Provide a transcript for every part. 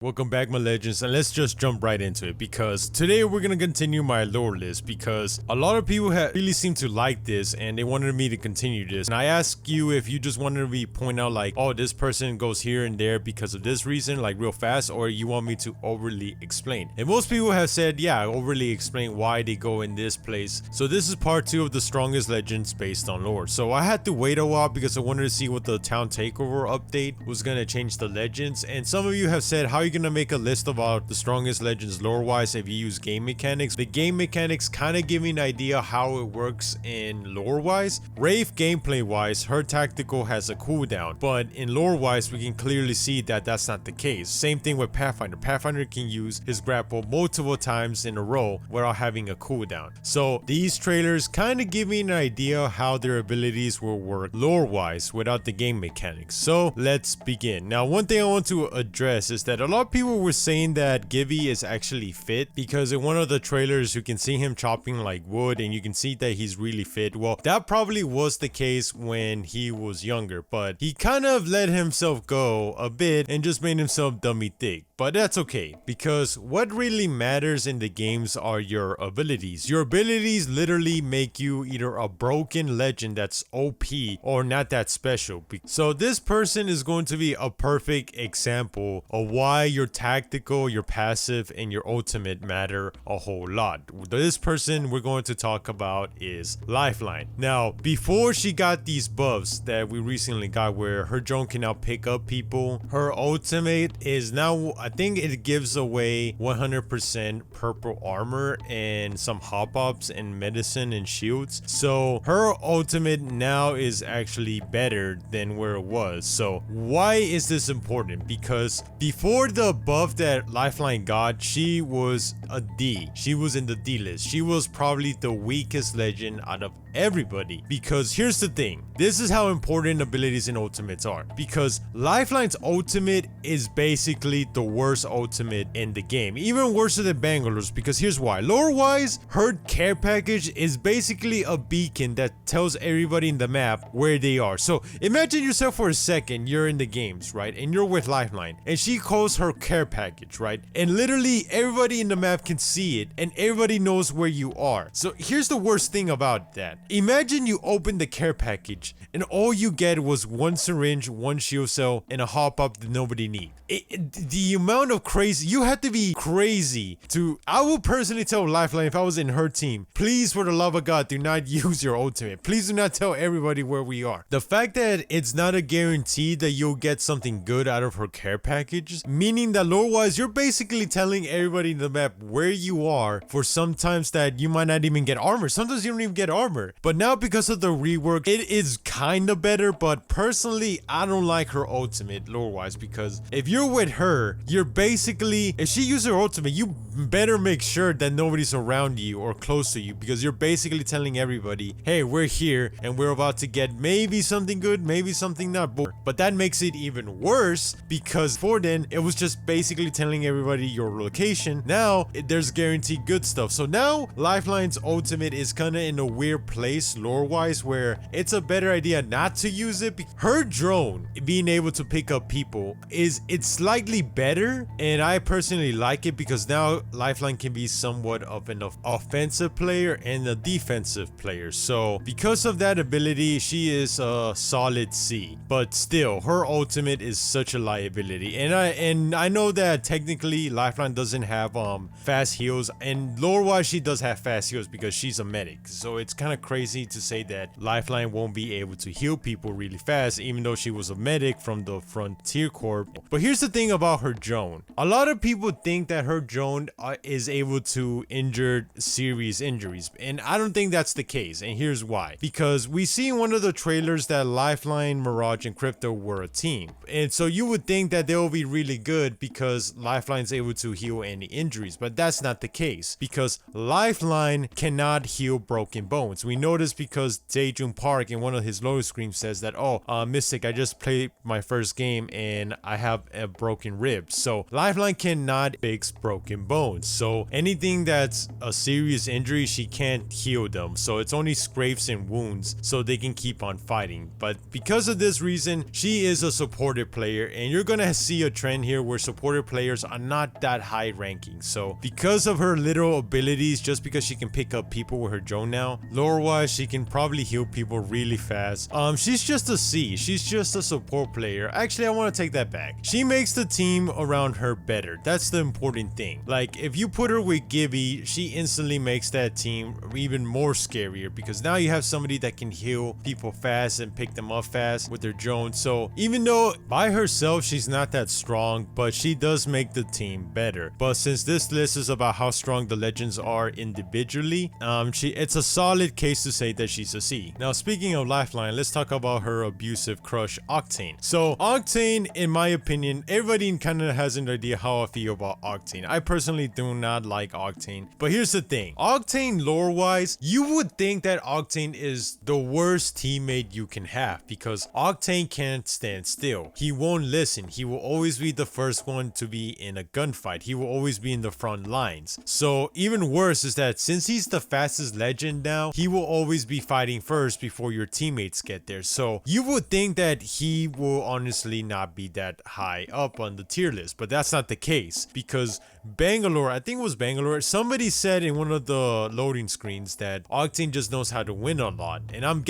Welcome back, my legends, and let's just jump right into it because today we're gonna continue my lore list because a lot of people really seem to like this and they wanted me to continue this. And I asked you if you just wanted me to point out like, oh, this person goes here and there because of this reason, like real fast, or you want me to overly explain. And most people have said, yeah, overly explain why they go in this place. So this is part 2 of the strongest legends based on lore. So I had to wait a while because I wanted to see what the town takeover update was gonna change the legends. And some of you have said, how are you gonna make a list about the strongest legends lore wise if you use game mechanics? The game mechanics kind of give me an idea how it works in lore wise. Wraith gameplay wise, her tactical has a cooldown, but in lore wise we can clearly see that that's not the case. Same thing with Pathfinder. Pathfinder can use his grapple multiple times in a row without having a cooldown. So these trailers kind of give me an idea how their abilities will work lore wise without the game mechanics. So let's begin. Now, one thing I want to address is that a lot of people were saying that Gibby is actually fit because in one of the trailers you can see him chopping like wood and you can see that he's really fit. Well, that probably was the case when he was younger, but he kind of let himself go a bit and just made himself dummy thick. But that's okay, because what really matters in the games are your abilities. Your abilities literally make you either a broken legend that's OP or not that special. So this person is going to be a perfect example of why your tactical, your passive, and your ultimate matter a whole lot. This person we're going to talk about is Lifeline. Now, before she got these buffs that we recently got where her drone can now pick up people, her ultimate is now, I think it gives away 100% purple armor and some hop-ups and medicine and shields. So her ultimate now is actually better than where it was. So why is this important? Because before the buff that Lifeline got, she was a D. She was in the D list. She was probably the weakest legend out of everybody. Because here's the thing, this is how important abilities and ultimates are, because Lifeline's ultimate is basically the worst ultimate in the game, even worse than Bangalore's, because here's why. Lore wise, her care package is basically a beacon that tells everybody in the map where they are. So imagine yourself for a second, you're in the games, right, and you're with Lifeline and she calls her care package, right, and literally everybody in the map can see it and everybody knows where you are. So here's the worst thing about that. Imagine you open the care package and all you get was one syringe, one shield cell, and a hop up that nobody needs. The amount of crazy, you have to be crazy to, I would personally tell Lifeline if I was in her team, please for the love of God, do not use your ultimate. Please do not tell everybody where we are. The fact that it's not a guarantee that you'll get something good out of her care package, meaning that lore wise, you're basically telling everybody in the map where you are for sometimes that you might not even get armor. Sometimes you don't even get armor. But now because of the rework, it is kind of better, but personally, I don't like her ultimate lore wise, because if you're with her, you're basically, if she uses her ultimate, you better make sure that nobody's around you or close to you, because you're basically telling everybody, hey, we're here and we're about to get maybe something good, maybe something not. But that makes it even worse, because before then, it was just basically telling everybody your location. Now, there's guaranteed good stuff. So now, Lifeline's ultimate is kind of in a weird place lore wise where it's a better idea not to use it. Her drone being able to pick up people it's slightly better, and I personally like it because now Lifeline can be somewhat of an offensive player and a defensive player. So because of that ability, she is a solid C, but still her ultimate is such a liability. And I know that technically Lifeline doesn't have fast heals, and lore wise she does have fast heals because she's a medic. So it's kind of crazy to say that Lifeline won't be able to heal people really fast even though she was a medic from the Frontier Corps. But here's the thing about her drone. A lot of people think that her drone is able to injure serious injuries, and I don't think that's the case, and here's why. Because we see in one of the trailers that Lifeline, Mirage, and Crypto were a team, and so you would think that they'll be really good because Lifeline's able to heal any injuries, but that's not the case, because Lifeline cannot heal broken bones. We know this because Daejun Park in one of his loading screens says that, oh, Mystic, I just played my first game and I have a broken rib. So Lifeline cannot fix broken bones. bones, so anything that's a serious injury, she can't heal them, so it's only scrapes and wounds so they can keep on fighting. But because of this reason, she is a supported player, and you're gonna see a trend here where supported players are not that high ranking. So because of her little abilities, just because she can pick up people with her drone now, lore wise she can probably heal people really fast. She's just a C, she's just a support player. Actually, I want to take that back. She makes the team around her better. That's the important thing. Like, if you put her with Gibby, she instantly makes that team even more scarier, because now you have somebody that can heal people fast and pick them up fast with their drone. So even though by herself she's not that strong, but she does make the team better. But since this list is about how strong the legends are individually, it's a solid case to say that she's a C. Now, speaking of Lifeline, let's talk about her abusive crush Octane. So Octane, in my opinion, everybody kind of has an idea how I feel about Octane. I personally do not like Octane, but here's the thing. Octane lore wise, you would think that Octane is the worst teammate you can have, because Octane can't stand still. He won't listen. He will always be the first one to be in a gunfight. He will always be in the front lines. So even worse is that since he's the fastest legend now, he will always be fighting first before your teammates get there. So you would think that he will honestly not be that high up on the tier list, but that's not the case, because Bangalore, I think it was Bangalore, somebody said in one of the loading screens that Octane just knows how to win a lot, and I'm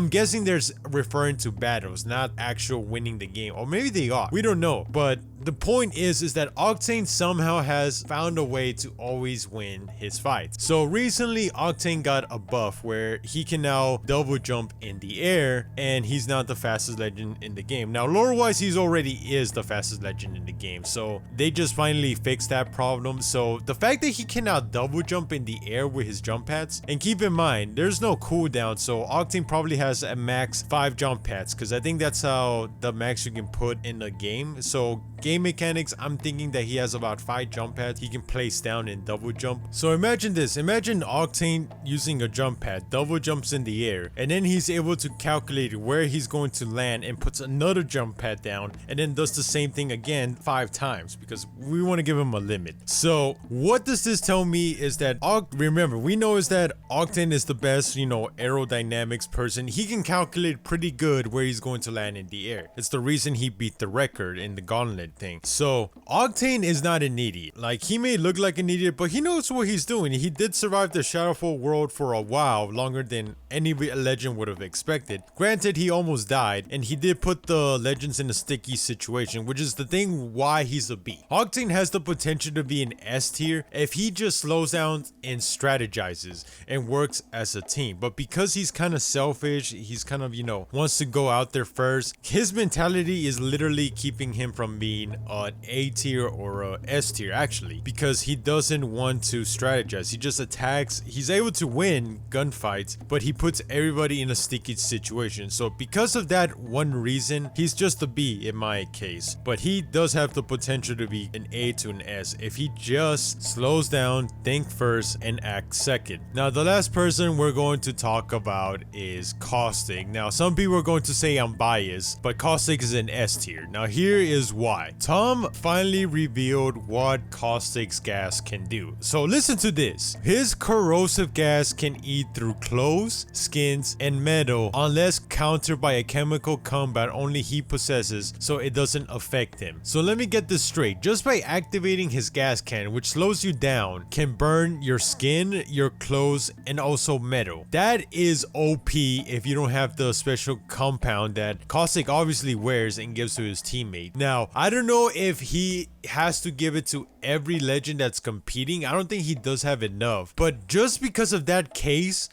guessing there's referring to battles, not actual winning the game, or maybe they are, we don't know. But the point is that Octane somehow has found a way to always win his fights. So recently Octane got a buff where he can now double jump in the air, and he's not the fastest legend in the game. Now lore wise, he's already is the fastest legend in the game, so they just finally fixed that problem. So the fact that he can now double jump in the air with his jump pads, and keep in mind there's no cooldown, so Octane probably has a max 5 jump pads, because I think that's how the max you can put in the game. So game mechanics, I'm thinking that he has about 5 jump pads he can place down and double jump. So imagine this, imagine Octane using a jump pad, double jumps in the air, and then he's able to calculate where he's going to land and puts another jump pad down, and then does the same thing again 5 times, because we want to give him a limit. So what does this tell me is that remember, we know is that Octane is the best, aerodynamics person. He can calculate pretty good where he's going to land in the air. It's the reason he beat the record in the gauntlet thing. So Octane is not an idiot. Like, he may look like an idiot, but he knows what he's doing. He did survive the Shadowfall world for a while, longer than any legend would have expected. Granted, he almost died, and he did put the legends in a sticky situation, which is the thing why he's a B. Octane has the potential to be an S tier if he just slows down and strategizes and works as a team. But because he's kind of selfish, he's kind of, wants to go out there first, his mentality is literally keeping him from being an A tier or a S tier, actually, because he doesn't want to strategize. He just attacks. He's able to win gunfights, but he puts everybody in a sticky situation. So because of that one reason, he's just a B in my case. But he does have the potential to be an A to an S if he just slows down, think first, and act second. Now, the last person we're going to talk about is Caustic. Now, some people are going to say I'm biased, but Caustic is an S tier. Now, here is why. Tom finally revealed what Caustic's gas can do. So listen to this. His corrosive gas can eat through clothes, skins, and metal unless countered by a chemical combat only he possesses, so it doesn't affect him. So let me get this straight. Just by activating his gas can, which slows you down, can burn your skin, your clothes, and also metal. That is OP if you don't have the special compound that Caustic obviously wears and gives to his teammate. Now, I don't know if he has to give it to every legend that's competing. I don't think he does have enough, but just because of that case,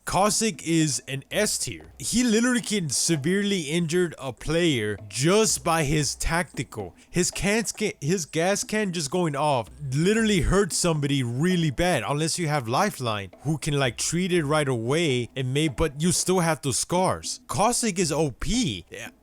Caustic is an S tier. He literally can severely injure a player just by his tactical. His gas can just going off literally hurts somebody really bad, unless you have Lifeline who can like treat it right away but you still have those scars. Caustic is OP.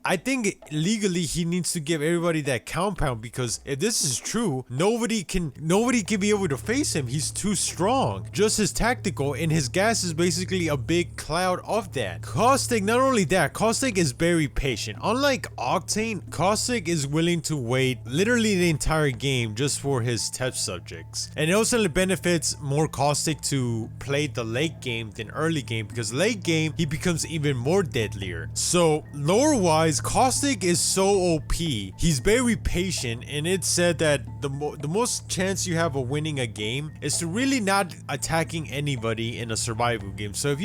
I think legally he needs to give everybody that compound, because if this is true, nobody can be able to face him. He's too strong. Just his tactical and his gas is basically a big cloud of that. Caustic, not only that, Caustic is very patient. Unlike Octane, Caustic is willing to wait literally the entire game just for his test subjects. And it also benefits more Caustic to play the late game than early game, because late game he becomes even more deadlier. So lore wise, Caustic is so OP. He's very patient, and it's said that the most chance you have of winning a game is to really not attacking anybody in a survival game. So if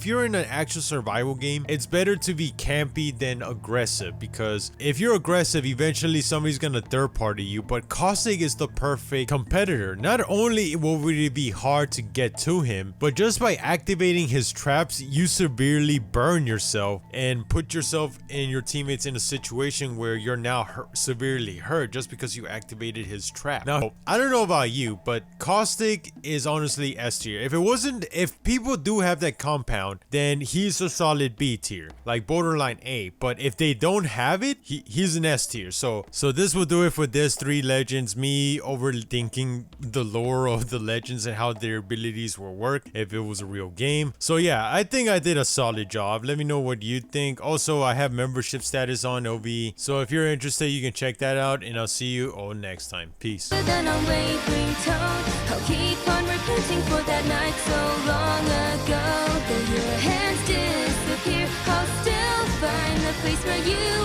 you're in an actual survival game, it's better to be campy than aggressive, because if you're aggressive, eventually somebody's gonna third party you. But Caustic is the perfect competitor. Not only will it be hard to get to him, but just by activating his traps, you severely burn yourself and put yourself and your teammates in a situation where you're now severely hurt just because you activated his trap. Now, I don't know about you, but Caustic is honestly S tier. If people do have that compound, then he's a solid B tier, like borderline A. But if they don't have it, he's an S tier. So this will do it for this 3 legends. Me overthinking the lore of the legends and how their abilities will work if it was a real game. So yeah, I think I did a solid job. Let me know what you think. Also, I have membership status on OV, so if you're interested, you can check that out, and I'll see you all next time. Peace. With an unwavering tone, I'll keep on repenting for that night so long ago. Then your hands disappear, I'll still find the place where you